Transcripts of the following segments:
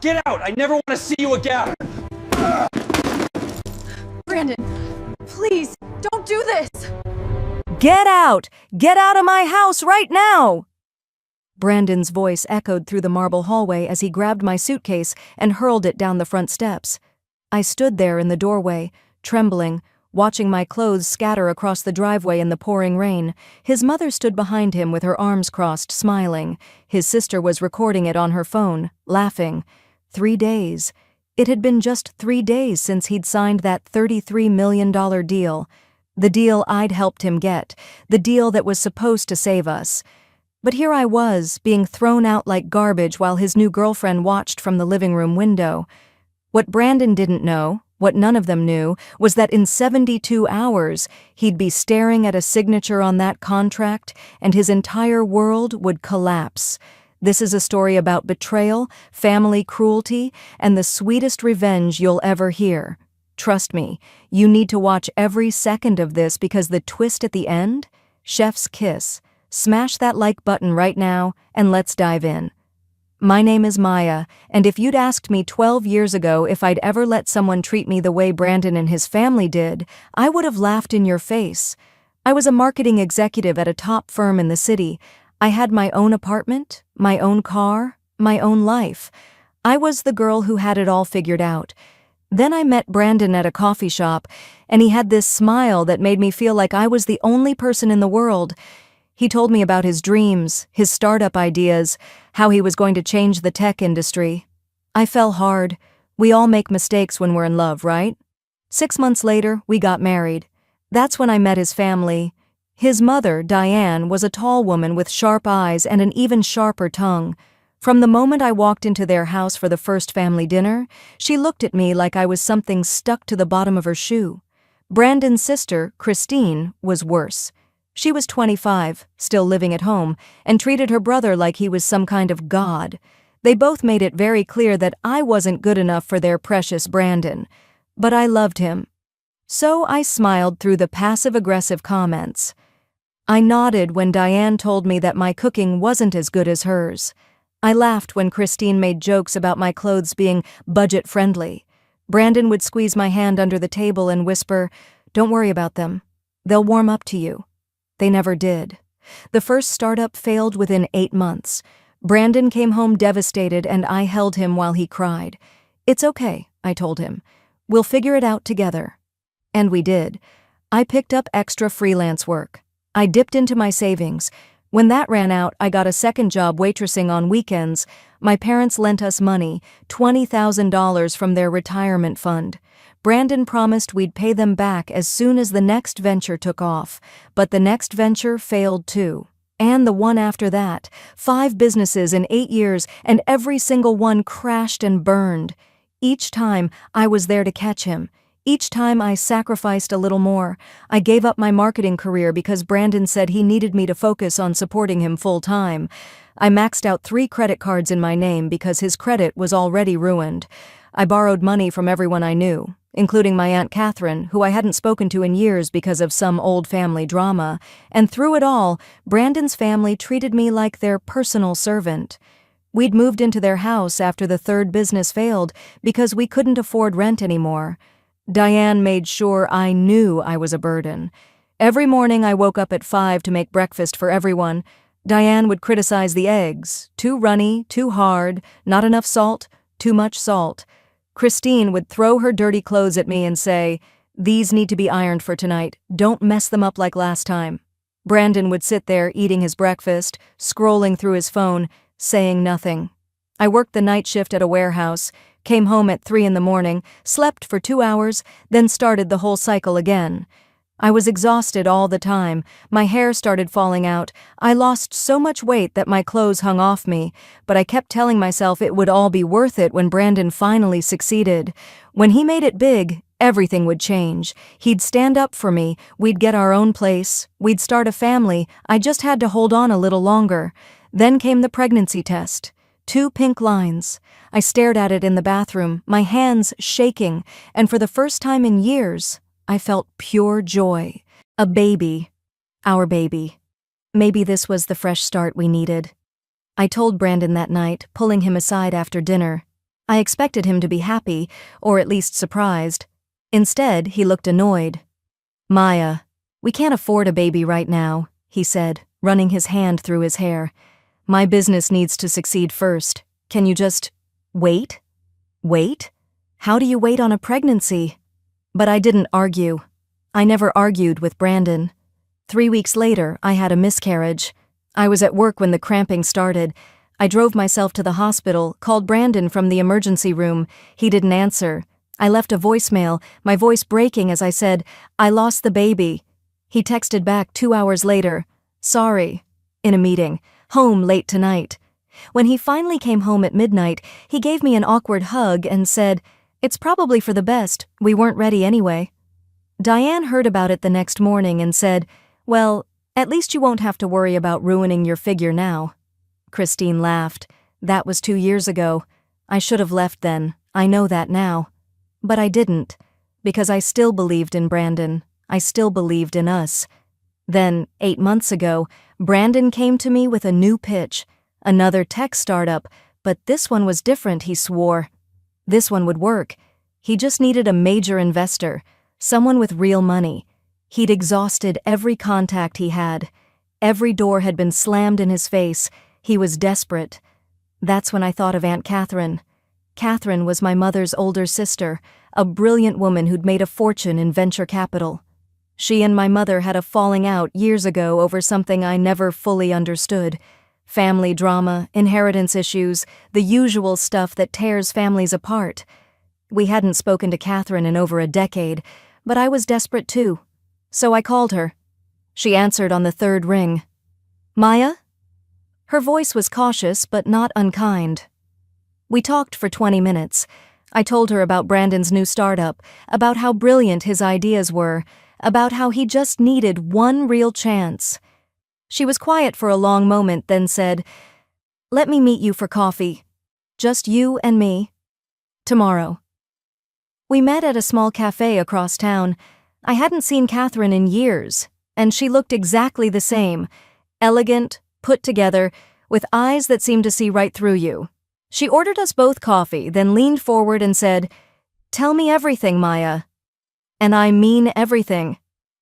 Get out! I never want to see you again! Brandon, please, don't do this! Get out! Get out of my house right now! Brandon's voice echoed through the marble hallway as he grabbed my suitcase and hurled it down the front steps. I stood there in the doorway, trembling, watching my clothes scatter across the driveway in the pouring rain. His mother stood behind him with her arms crossed, smiling. His sister was recording it on her phone, laughing. 3 days. It had been just 3 days since he'd signed that $33 million deal. The deal I'd helped him get. The deal that was supposed to save us. But here I was, being thrown out like garbage while his new girlfriend watched from the living room window. What Brandon didn't know, what none of them knew, was that in 72 hours, he'd be staring at a signature on that contract, and his entire world would collapse. This is a story about betrayal, family cruelty, and the sweetest revenge you'll ever hear. Trust me, you need to watch every second of this because the twist at the end? Chef's kiss. Smash that like button right now, and let's dive in. My name is Maya, and if you'd asked me 12 years ago if I'd ever let someone treat me the way Brandon and his family did, I would have laughed in your face. I was a marketing executive at a top firm in the city. I had my own apartment, my own car, my own life. I was the girl who had it all figured out. Then I met Brandon at a coffee shop, and he had this smile that made me feel like I was the only person in the world. He told me about his dreams, his startup ideas, how he was going to change the tech industry. I fell hard. We all make mistakes when we're in love, right? 6 months later, we got married. That's when I met his family. His mother, Diane, was a tall woman with sharp eyes and an even sharper tongue. From the moment I walked into their house for the first family dinner, she looked at me like I was something stuck to the bottom of her shoe. Brandon's sister, Christine, was worse. She was 25, still living at home, and treated her brother like he was some kind of god. They both made it very clear that I wasn't good enough for their precious Brandon. But I loved him. So I smiled through the passive-aggressive comments. I nodded when Diane told me that my cooking wasn't as good as hers. I laughed when Christine made jokes about my clothes being budget-friendly. Brandon would squeeze my hand under the table and whisper, "Don't worry about them. They'll warm up to you." They never did. The first startup failed within 8 months. Brandon came home devastated, and I held him while he cried. "It's okay," I told him. "We'll figure it out together." And we did. I picked up extra freelance work. I dipped into my savings. When that ran out, I got a second job waitressing on weekends. My parents lent us money, $20,000 from their retirement fund. Brandon promised we'd pay them back as soon as the next venture took off, but the next venture failed too. And the one after that. 5 businesses in 8 years, and every single one crashed and burned. Each time, I was there to catch him. Each time I sacrificed a little more. I gave up my marketing career because Brandon said he needed me to focus on supporting him full-time. I maxed out 3 credit cards in my name because his credit was already ruined. I borrowed money from everyone I knew, including my Aunt Catherine, who I hadn't spoken to in years because of some old family drama. And through it all, Brandon's family treated me like their personal servant. We'd moved into their house after the 3rd business failed because we couldn't afford rent anymore. Diane made sure I knew I was a burden. Every morning I woke up at 5 to make breakfast for everyone. Diane would criticize the eggs. Too runny, too hard, not enough salt, too much salt. Christine would throw her dirty clothes at me and say, "These need to be ironed for tonight. Don't mess them up like last time." Brandon would sit there eating his breakfast, scrolling through his phone, saying nothing. I worked the night shift at a warehouse, came home at 3 in the morning, slept for 2 hours, then started the whole cycle again. I was exhausted all the time. My hair started falling out. I lost so much weight that my clothes hung off me, but I kept telling myself it would all be worth it when Brandon finally succeeded. When he made it big, everything would change. He'd stand up for me, we'd get our own place, we'd start a family. I just had to hold on a little longer. Then came the pregnancy test. 2 pink lines. I stared at it in the bathroom, my hands shaking, and for the first time in years, I felt pure joy. A baby. Our baby. Maybe this was the fresh start we needed. I told Brandon that night, pulling him aside after dinner. I expected him to be happy, or at least surprised. Instead, he looked annoyed. "Maya, we can't afford a baby right now," he said, running his hand through his hair. "My business needs to succeed first. Can you just wait?" Wait? How do you wait on a pregnancy? But I didn't argue. I never argued with Brandon. 3 weeks later, I had a miscarriage. I was at work when the cramping started. I drove myself to the hospital, called Brandon from the emergency room. He didn't answer. I left a voicemail, my voice breaking as I said, "I lost the baby." He texted back 2 hours later, "Sorry," in a meeting, "home late tonight." When he finally came home at midnight, he gave me an awkward hug and said, "It's probably for the best, we weren't ready anyway." Diane heard about it the next morning and said, "Well, at least you won't have to worry about ruining your figure now." Christine laughed. "That was 2 years ago. I should have left then, I know that now. But I didn't, because I still believed in Brandon. I still believed in us. Then, 8 months ago, Brandon came to me with a new pitch. Another tech startup, but this one was different, he swore. This one would work. He just needed a major investor, someone with real money. He'd exhausted every contact he had. Every door had been slammed in his face. He was desperate. That's when I thought of Aunt Catherine. Catherine was my mother's older sister, a brilliant woman who'd made a fortune in venture capital. She and my mother had a falling out years ago over something I never fully understood. Family drama, inheritance issues, the usual stuff that tears families apart. We hadn't spoken to Catherine in over a decade, but I was desperate too. So I called her. She answered on the 3rd ring. "Maya?" Her voice was cautious but not unkind. We talked for 20 minutes. I told her about Brandon's new startup, about how brilliant his ideas were, about how he just needed one real chance. She was quiet for a long moment, then said, "Let me meet you for coffee. Just you and me. Tomorrow." We met at a small cafe across town. I hadn't seen Catherine in years, and she looked exactly the same, elegant, put together, with eyes that seemed to see right through you. She ordered us both coffee, then leaned forward and said, "Tell me everything, Maya." And I mean everything.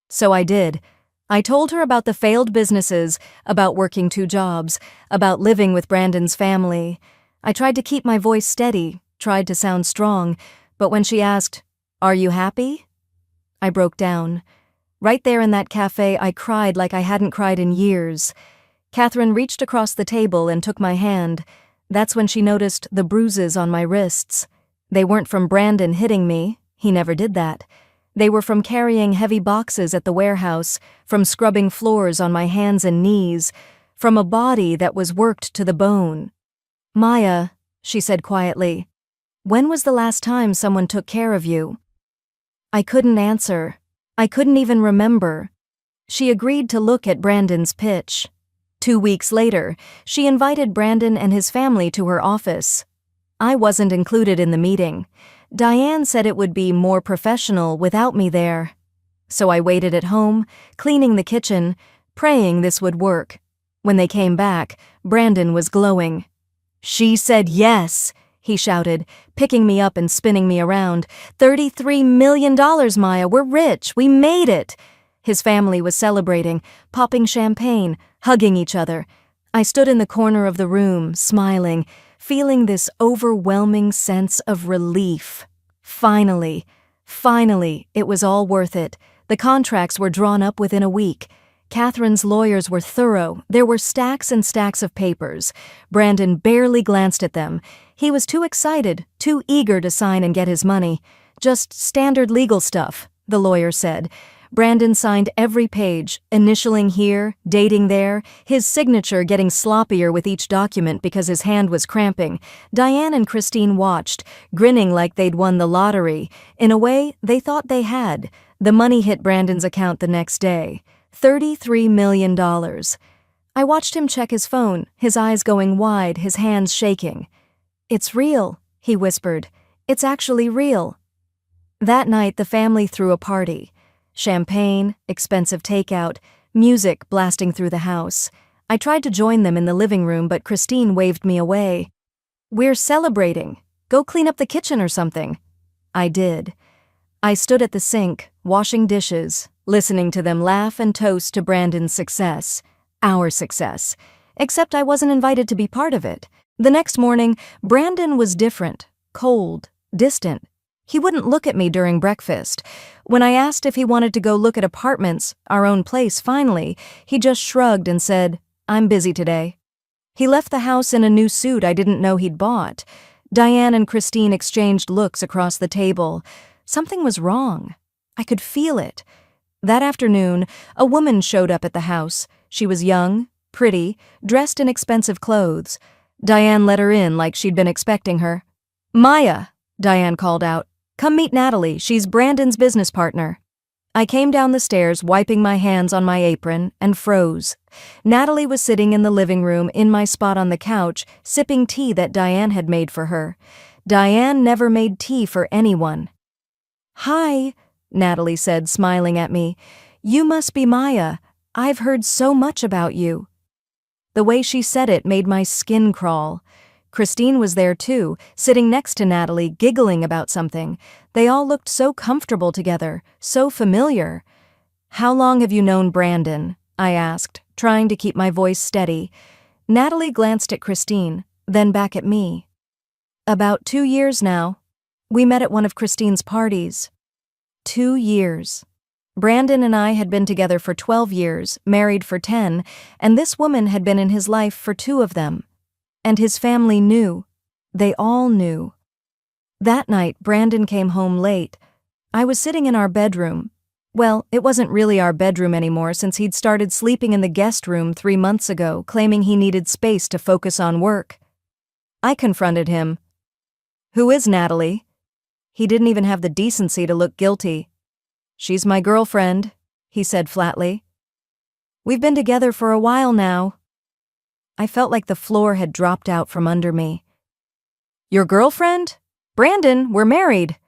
So I did. I told her about the failed businesses, about working 2 jobs, about living with Brandon's family. I tried to keep my voice steady, tried to sound strong, but when she asked, "Are you happy?" I broke down. Right there in that cafe, I cried like I hadn't cried in years. Catherine reached across the table and took my hand. That's when she noticed the bruises on my wrists. They weren't from Brandon hitting me. He never did that. They were from carrying heavy boxes at the warehouse, from scrubbing floors on my hands and knees, from a body that was worked to the bone. "Maya," she said quietly, "when was the last time someone took care of you?" I couldn't answer. I couldn't even remember. She agreed to look at Brandon's pitch. 2 weeks later, she invited Brandon and his family to her office. I wasn't included in the meeting. Diane said it would be more professional without me there. So I waited at home, cleaning the kitchen, praying this would work. When they came back, Brandon was glowing. "She said yes," he shouted, picking me up and spinning me around. $33 million, Maya, we're rich, we made it. His family was celebrating, popping champagne, hugging each other. I stood in the corner of the room, smiling, feeling this overwhelming sense of relief. Finally, it was all worth it. The contracts were drawn up within a week. Catherine's lawyers were thorough. There were stacks and stacks of papers. Brandon barely glanced at them. He was too excited, too eager to sign and get his money. Just standard legal stuff, the lawyer said. Brandon signed every page, initialing here, dating there, his signature getting sloppier with each document because his hand was cramping. Diane and Christine watched, grinning like they'd won the lottery. In a way, they thought they had. The money hit Brandon's account the next day. $33 million. I watched him check his phone, his eyes going wide, his hands shaking. "It's real," he whispered. "It's actually real." That night, the family threw a party. Champagne, expensive takeout, music blasting through the house. I tried to join them in the living room, but Christine waved me away. "We're celebrating. Go clean up the kitchen or something." I did. I stood at the sink, washing dishes, listening to them laugh and toast to Brandon's success, our success, except I wasn't invited to be part of it. The next morning, Brandon was different, cold, distant. He wouldn't look at me during breakfast. When I asked if he wanted to go look at apartments, our own place finally, he just shrugged and said, "I'm busy today." He left the house in a new suit I didn't know he'd bought. Diane and Christine exchanged looks across the table. Something was wrong. I could feel it. That afternoon, a woman showed up at the house. She was young, pretty, dressed in expensive clothes. Diane let her in like she'd been expecting her. "Maya," Diane called out. "Come meet Natalie. She's Brandon's business partner." I came down the stairs, wiping my hands on my apron, and froze. Natalie was sitting in the living room in my spot on the couch, sipping tea that Diane had made for her. Diane never made tea for anyone. "Hi," Natalie said, smiling at me. "You must be Maya. I've heard so much about you." The way she said it made my skin crawl. Christine was there too, sitting next to Natalie, giggling about something. They all looked so comfortable together, so familiar. "How long have you known Brandon?" I asked, trying to keep my voice steady. Natalie glanced at Christine, then back at me. "About 2 years now. We met at one of Christine's parties." 2 years. Brandon and I had been together for 12 years, married for 10, and this woman had been in his life for 2 of them. And his family knew. They all knew. That night, Brandon came home late. I was sitting in our bedroom. Well, it wasn't really our bedroom anymore since he'd started sleeping in the guest room 3 months ago, claiming he needed space to focus on work. I confronted him. "Who is Natalie?" He didn't even have the decency to look guilty. "She's my girlfriend," he said flatly. "We've been together for a while now." I felt like the floor had dropped out from under me. "Your girlfriend? Brandon, we're married."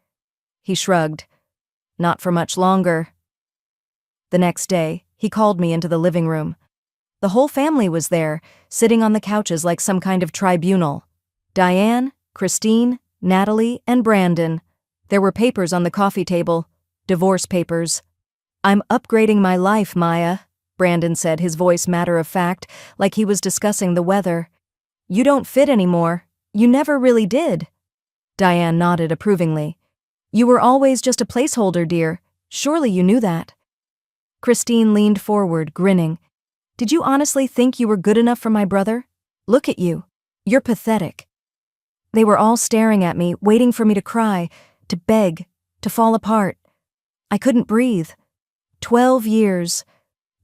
He shrugged. "Not for much longer." The next day, he called me into the living room. The whole family was there, sitting on the couches like some kind of tribunal. Diane, Christine, Natalie, and Brandon. There were papers on the coffee table. Divorce papers. "I'm upgrading my life, Maya," Brandon said, his voice matter-of-fact, like he was discussing the weather. "You don't fit anymore. You never really did." Diane nodded approvingly. "You were always just a placeholder, dear. Surely you knew that." Christine leaned forward, grinning. "Did you honestly think you were good enough for my brother? Look at you. You're pathetic." They were all staring at me, waiting for me to cry, to beg, to fall apart. I couldn't breathe. 12 years.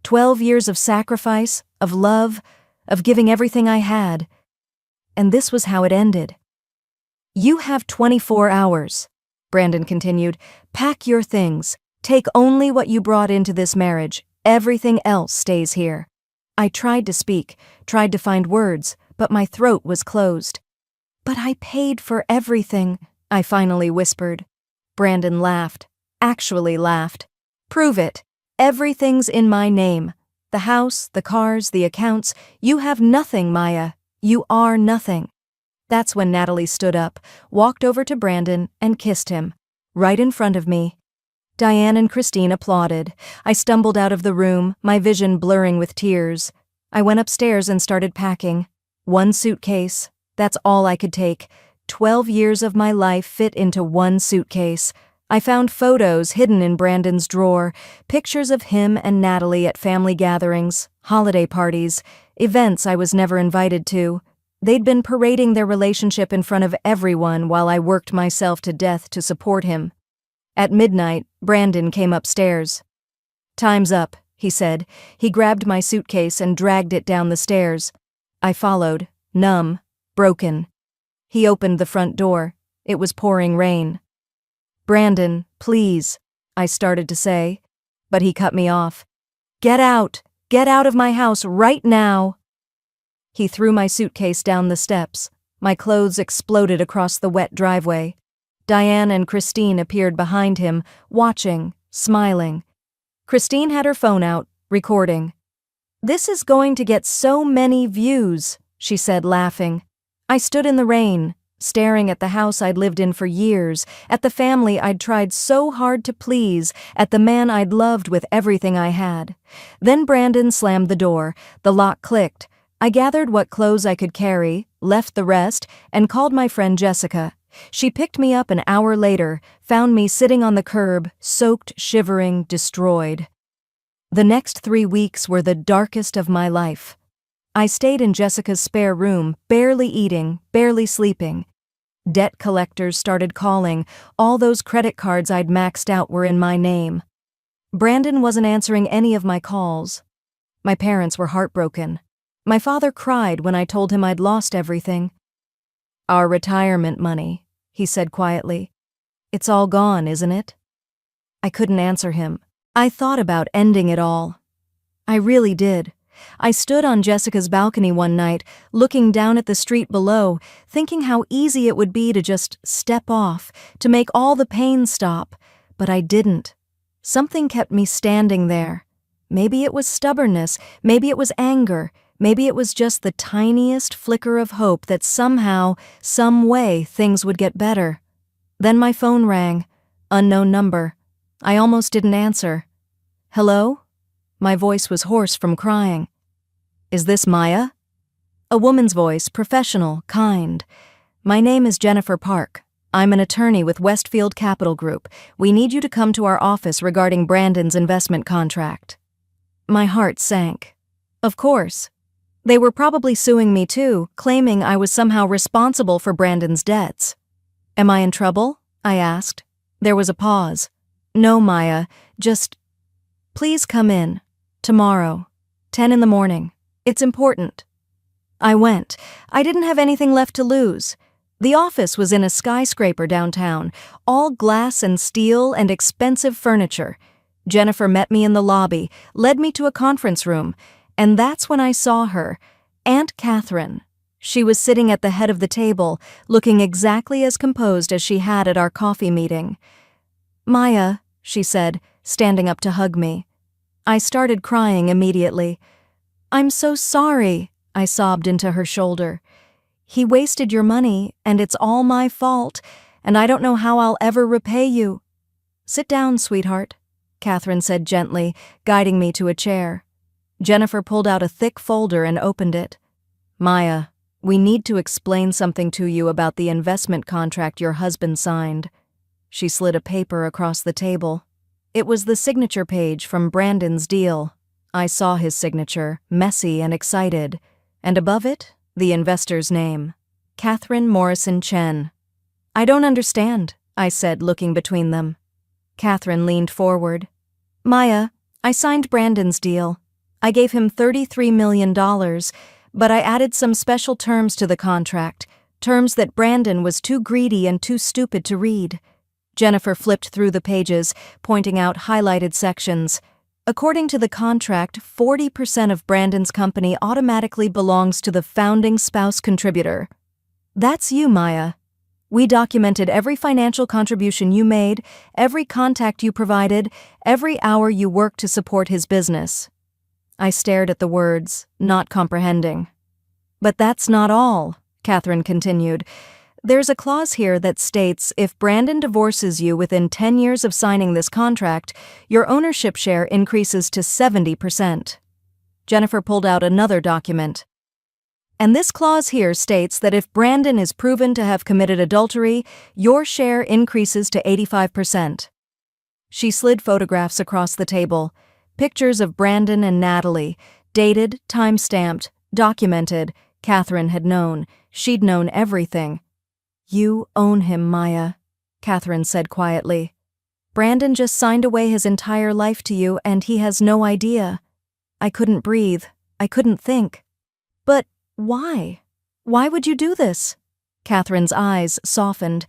12 years of sacrifice, of love, of giving everything I had. And this was how it ended. "You have 24 hours, Brandon continued. "Pack your things. Take only what you brought into this marriage. Everything else stays here." I tried to speak, tried to find words, but my throat was closed. "But I paid for everything," I finally whispered. Brandon laughed. Actually laughed. "Prove it. Everything's in my name. The house, the cars, the accounts. You have nothing, Maya. You are nothing." That's when Natalie stood up, walked over to Brandon, and kissed him. Right in front of me. Diane and Christine applauded. I stumbled out of the room, my vision blurring with tears. I went upstairs and started packing. 1 suitcase. That's all I could take. 12 years of my life fit into 1 suitcase. I found photos hidden in Brandon's drawer, pictures of him and Natalie at family gatherings, holiday parties, events I was never invited to. They'd been parading their relationship in front of everyone while I worked myself to death to support him. At midnight, Brandon came upstairs. "Time's up," he said. He grabbed my suitcase and dragged it down the stairs. I followed, numb, broken. He opened the front door. It was pouring rain. "Brandon, please," I started to say, but he cut me off. Get out of my house right now." He threw my suitcase down the steps. My clothes exploded across the wet driveway. Diane and Christine appeared behind him, watching, smiling. Christine had her phone out, recording. "This is going to get so many views," she said, laughing. I stood in the rain, staring at the house I'd lived in for years, at the family I'd tried so hard to please, at the man I'd loved with everything I had. Then Brandon slammed the door, the lock clicked. I gathered what clothes I could carry, left the rest, and called my friend Jessica. She picked me up an hour later, found me sitting on the curb, soaked, shivering, destroyed. The next 3 weeks were the darkest of my life. I stayed in Jessica's spare room, barely eating, barely sleeping. Debt collectors started calling. All those credit cards I'd maxed out were in my name. Brandon wasn't answering any of my calls. My parents were heartbroken. My father cried when I told him I'd lost everything. "Our retirement money," he said quietly. "It's all gone, isn't it?" I couldn't answer him. I thought about ending it all. I really did. I stood on Jessica's balcony one night, looking down at the street below, thinking how easy it would be to just step off, to make all the pain stop. But I didn't. Something kept me standing there. Maybe it was stubbornness, maybe it was anger, maybe it was just the tiniest flicker of hope that somehow, some way, things would get better. Then my phone rang. Unknown number. I almost didn't answer. "Hello?" My voice was hoarse from crying. "Is this Maya?" A woman's voice, professional, kind. "My name is Jennifer Park. I'm an attorney with Westfield Capital Group. We need you to come to our office regarding Brandon's investment contract." My heart sank. Of course. They were probably suing me too, claiming I was somehow responsible for Brandon's debts. "Am I in trouble?" I asked. There was a pause. "No, Maya, just... Please come in. Tomorrow. 10 in the morning. It's important." I went. I didn't have anything left to lose. The office was in a skyscraper downtown, all glass and steel and expensive furniture. Jennifer met me in the lobby, led me to a conference room, and that's when I saw her, Aunt Catherine. She was sitting at the head of the table, looking exactly as composed as she had at our coffee meeting. "Maya," she said, standing up to hug me. I started crying immediately. "I'm so sorry," I sobbed into her shoulder. "He wasted your money, and it's all my fault, and I don't know how I'll ever repay you." "Sit down, sweetheart," Catherine said gently, guiding me to a chair. Jennifer pulled out a thick folder and opened it. "Maya, we need to explain something to you about the investment contract your husband signed." She slid a paper across the table. It was the signature page from Brandon's deal. I saw his signature, messy and excited, and above it, the investor's name, Catherine Morrison Chen. "I don't understand," I said, looking between them. Catherine leaned forward. "Maya, I signed Brandon's deal. I gave him $33 million, but I added some special terms to the contract, terms that Brandon was too greedy and too stupid to read." Jennifer flipped through the pages, pointing out highlighted sections. According to the contract, 40% of Brandon's company automatically belongs to the founding spouse contributor. That's you, Maya. We documented every financial contribution you made, every contact you provided, every hour you worked to support his business. I stared at the words, not comprehending. "But that's not all," Catherine continued. "There's a clause here that states if Brandon divorces you within 10 years of signing this contract, your ownership share increases to 70%. Jennifer pulled out another document. "And this clause here states that if Brandon is proven to have committed adultery, your share increases to 85%. She slid photographs across the table, pictures of Brandon and Natalie, dated, time-stamped, documented. Catherine had known. She'd known everything. "You own him, Maya," Catherine said quietly. "Brandon just signed away his entire life to you, and he has no idea." I couldn't breathe. I couldn't think. "But why? Why would you do this?" Catherine's eyes softened.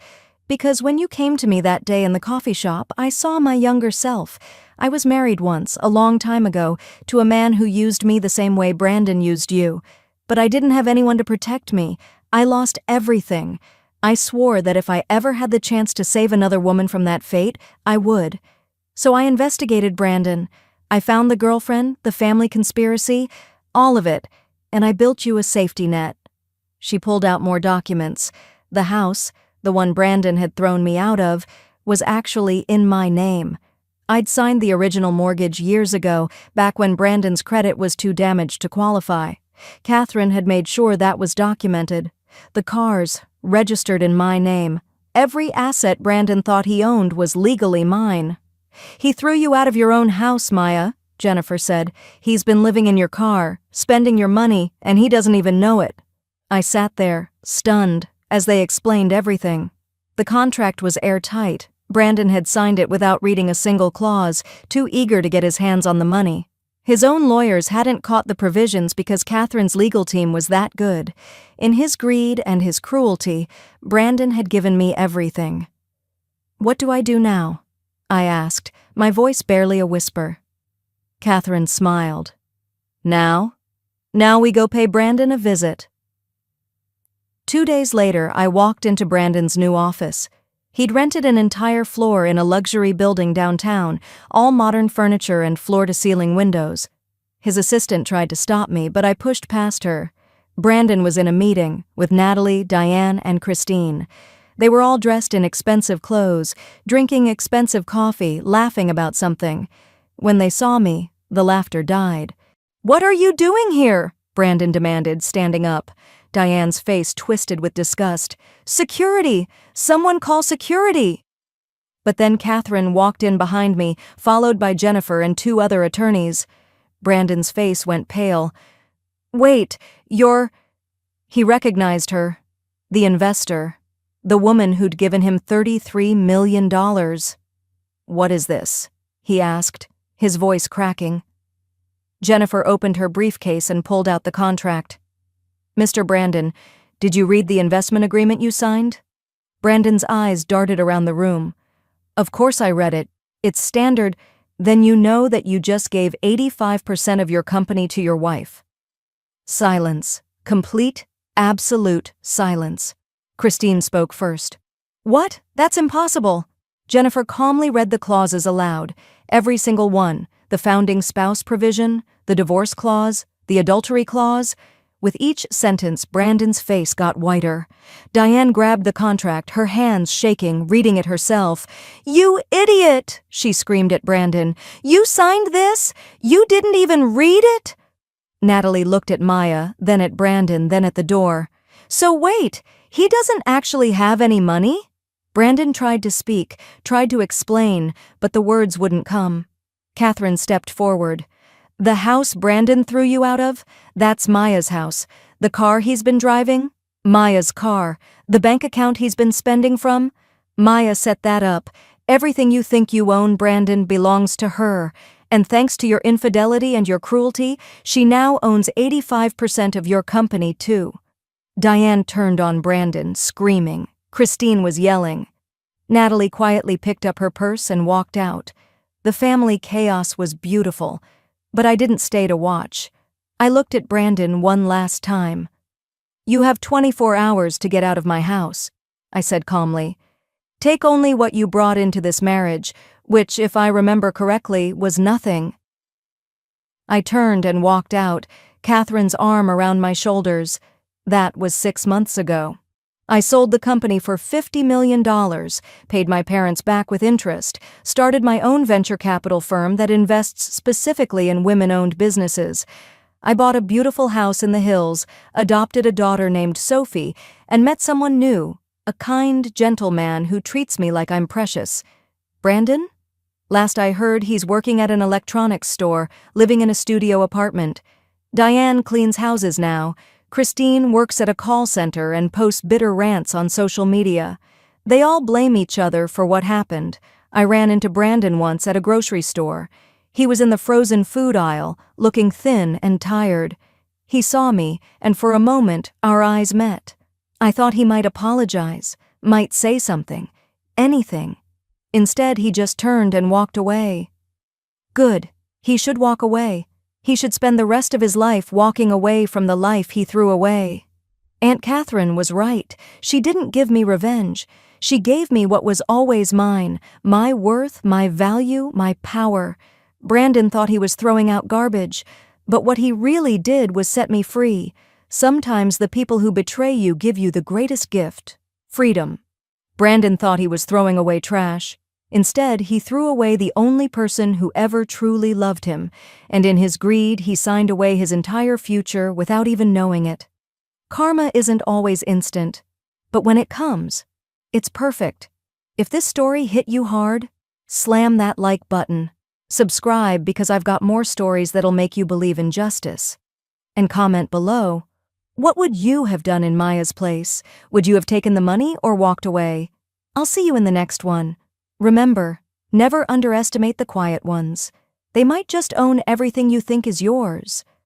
"Because when you came to me that day in the coffee shop, I saw my younger self. I was married once, a long time ago, to a man who used me the same way Brandon used you. But I didn't have anyone to protect me. I lost everything. I swore that if I ever had the chance to save another woman from that fate, I would. So I investigated Brandon. I found the girlfriend, the family conspiracy, all of it, and I built you a safety net." She pulled out more documents. The house, the one Brandon had thrown me out of, was actually in my name. I'd signed the original mortgage years ago, back when Brandon's credit was too damaged to qualify. Catherine had made sure that was documented. The cars, registered in my name. Every asset Brandon thought he owned was legally mine. "He threw you out of your own house, Maya," Jennifer said. "He's been living in your car, spending your money, and he doesn't even know it." I sat there, stunned, as they explained everything. The contract was airtight. Brandon had signed it without reading a single clause, too eager to get his hands on the money. His own lawyers hadn't caught the provisions because Catherine's legal team was that good. In his greed and his cruelty, Brandon had given me everything. "What do I do now?" I asked, my voice barely a whisper. Catherine smiled. Now we go pay Brandon a visit." 2 days later, I walked into Brandon's new office. He'd rented an entire floor in a luxury building downtown, all modern furniture and floor-to-ceiling windows. His assistant tried to stop me, but I pushed past her. Brandon was in a meeting with Natalie, Diane, and Christine. They were all dressed in expensive clothes, drinking expensive coffee, laughing about something. When they saw me, the laughter died. "What are you doing here?" Brandon demanded, standing up. Diane's face twisted with disgust. "Security! Someone call security!" But then Catherine walked in behind me, followed by Jennifer and 2 other attorneys. Brandon's face went pale. "Wait, you're—" He recognized her. The investor. The woman who'd given him $33 million. "What is this?" he asked, his voice cracking. Jennifer opened her briefcase and pulled out the contract. "Mr. Brandon, did you read the investment agreement you signed?" Brandon's eyes darted around the room. "Of course I read it. It's standard. Then you know that you just gave 85% of your company to your wife." Silence. Complete, absolute silence. Christine spoke first. "What? That's impossible." Jennifer calmly read the clauses aloud, every single one, the founding spouse provision, the divorce clause, the adultery clause. With each sentence, Brandon's face got whiter. Diane grabbed the contract, her hands shaking, reading it herself. "You idiot!" she screamed at Brandon. "You signed this? You didn't even read it?" Natalie looked at Maya, then at Brandon, then at the door. "So wait, he doesn't actually have any money?" Brandon tried to speak, tried to explain, but the words wouldn't come. Catherine stepped forward. "The house Brandon threw you out of? That's Maya's house. The car he's been driving? Maya's car. The bank account he's been spending from? Maya set that up. Everything you think you own, Brandon, belongs to her. And thanks to your infidelity and your cruelty, she now owns 85% of your company, too." Diane turned on Brandon, screaming. Christine was yelling. Natalie quietly picked up her purse and walked out. The family chaos was beautiful. But I didn't stay to watch. I looked at Brandon one last time. "You have 24 hours to get out of my house," I said calmly. "Take only what you brought into this marriage, which, if I remember correctly, was nothing." I turned and walked out, Catherine's arm around my shoulders. That was 6 months ago. I sold the company for $50 million, paid my parents back with interest, started my own venture capital firm that invests specifically in women-owned businesses. I bought a beautiful house in the hills, adopted a daughter named Sophie, and met someone new, a kind, gentle man who treats me like I'm precious. Brandon? Last I heard, he's working at an electronics store, living in a studio apartment. Diane cleans houses now. Christine works at a call center and posts bitter rants on social media. They all blame each other for what happened. I ran into Brandon once at a grocery store. He was in the frozen food aisle, looking thin and tired. He saw me, and for a moment, our eyes met. I thought he might apologize, might say something, anything. Instead, he just turned and walked away. Good. He should walk away. He should spend the rest of his life walking away from the life he threw away. Aunt Catherine was right. She didn't give me revenge. She gave me what was always mine, my worth, my value, my power. Brandon thought he was throwing out garbage, but what he really did was set me free. Sometimes the people who betray you give you the greatest gift, Freedom. Brandon thought he was throwing away trash. Instead, he threw away the only person who ever truly loved him, and in his greed, he signed away his entire future without even knowing it. Karma isn't always instant, but when it comes, it's perfect. If this story hit you hard, slam that like button. Subscribe because I've got more stories that'll make you believe in justice. And comment below, what would you have done in Maya's place? Would you have taken the money or walked away? I'll see you in the next one. Remember, never underestimate the quiet ones. They might just own everything you think is yours.